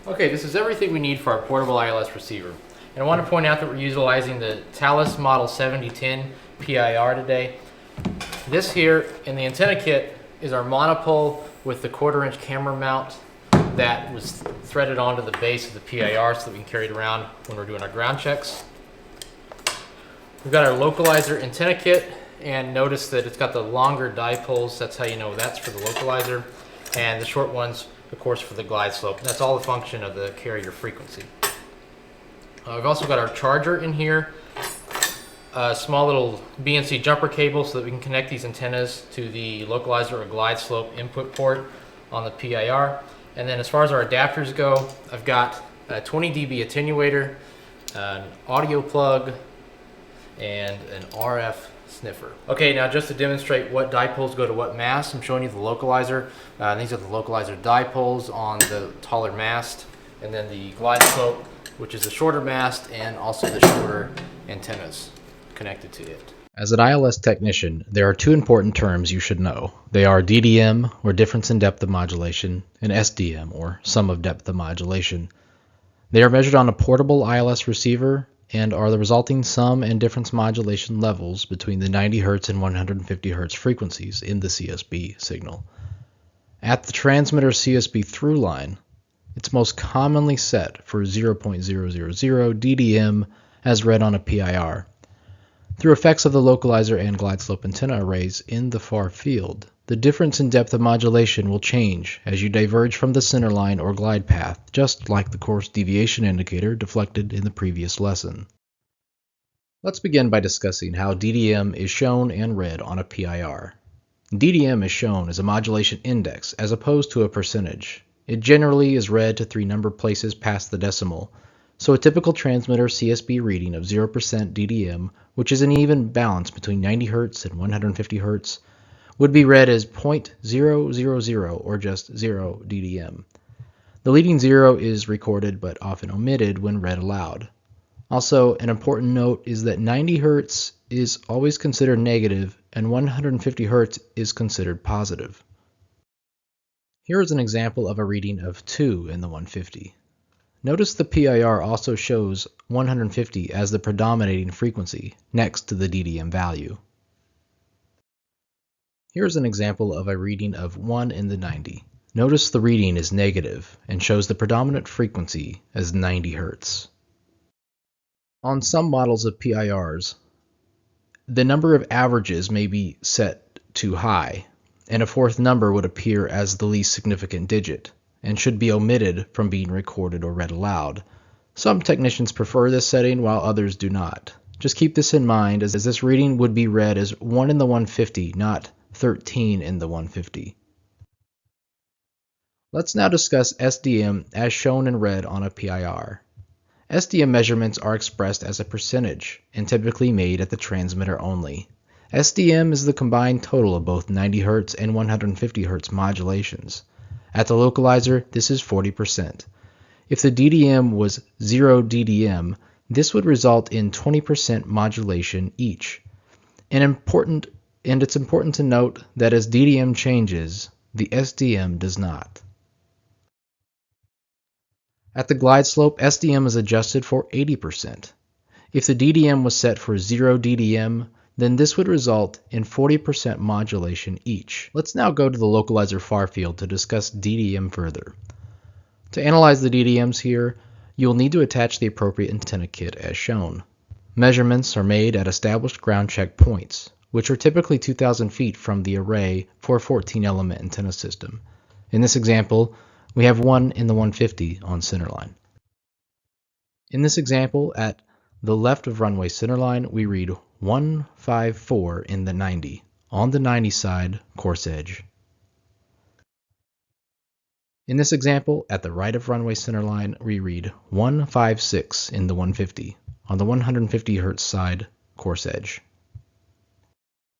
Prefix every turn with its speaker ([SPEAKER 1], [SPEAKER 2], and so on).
[SPEAKER 1] Okay, this is everything we need for our portable ILS receiver. And I want to point out that we're utilizing the Thales Model 7010 PIR today. This here in the antenna kit is our monopole with the 1/4-inch camera mount that was threaded onto the base of the PIR so that we can carry it around when we're doing our ground checks. We've got our localizer antenna kit, and notice that it's got the longer dipoles. That's how you know that's for the localizer, and the short ones, of course, for the glide slope. That's all the function of the carrier frequency. We've also got our charger in here, a small little BNC jumper cable so that we can connect these antennas to the localizer or glide slope input port on the PIR. And then as far as our adapters go, I've got a 20 dB attenuator, an audio plug, and an RF sniffer. Okay, now just to demonstrate what dipoles go to what mast, I'm showing you the localizer. These are the localizer dipoles on the taller mast, and then the glide slope, which is the shorter mast, and also the shorter antennas connected to it.
[SPEAKER 2] As an ILS technician, there are two important terms you should know. They are DDM, or difference in depth of modulation, and SDM, or sum of depth of modulation. They are measured on a portable ILS receiver and are the resulting sum and difference modulation levels between the 90 Hz and 150 Hz frequencies in the CSB signal. At the transmitter CSB through line, it's most commonly set for 0.000 DDM as read on a PIR. Through effects of the localizer and glide slope antenna arrays in the far field, the difference in depth of modulation will change as you diverge from the center line or glide path, just like the course deviation indicator deflected in the previous lesson. Let's begin by discussing how DDM is shown and read on a PIR. DDM is shown as a modulation index as opposed to a percentage. It generally is read to 3 number places past the decimal, so a typical transmitter CSB reading of 0% DDM, which is an even balance between 90 Hz and 150 Hz, would be read as 0.000 or just 0 DDM. The leading 0 is recorded but often omitted when read aloud. Also, an important note is that 90 Hz is always considered negative and 150 Hz is considered positive. Here is an example of a reading of 2 in the 150. Notice the PIR also shows 150 as the predominating frequency next to the DDM value. Here's an example of a reading of 1 in the 90. Notice the reading is negative and shows the predominant frequency as 90 Hz. On some models of PIRs, the number of averages may be set too high, and a fourth number would appear as the least significant digit and should be omitted from being recorded or read aloud. Some technicians prefer this setting while others do not. Just keep this in mind as this reading would be read as 1 in the 150, not 13 in the 150. Let's now discuss SDM as shown and read on a PIR. SDM measurements are expressed as a percentage and typically made at the transmitter only. SDM is the combined total of both 90 Hz and 150 Hz modulations. At the localizer, this is 40%. If the DDM was 0 DDM, this would result in 20% modulation each. And it's important to note that as DDM changes, the SDM does not. At the glide slope, SDM is adjusted for 80%. If the DDM was set for 0 DDM, then this would result in 40% modulation each. Let's now go to the localizer far field to discuss DDM further. To analyze the DDMs here, you will need to attach the appropriate antenna kit as shown. Measurements are made at established ground check points, which are typically 2,000 feet from the array for a 14-element antenna system. In this example, we have 1 in the 150 on centerline. In this example, at the left of runway centerline, we read 154 in the 90, on the 90 side, course edge. In this example, at the right of runway centerline, we read 156 in the 150, on the 150 Hz side, course edge.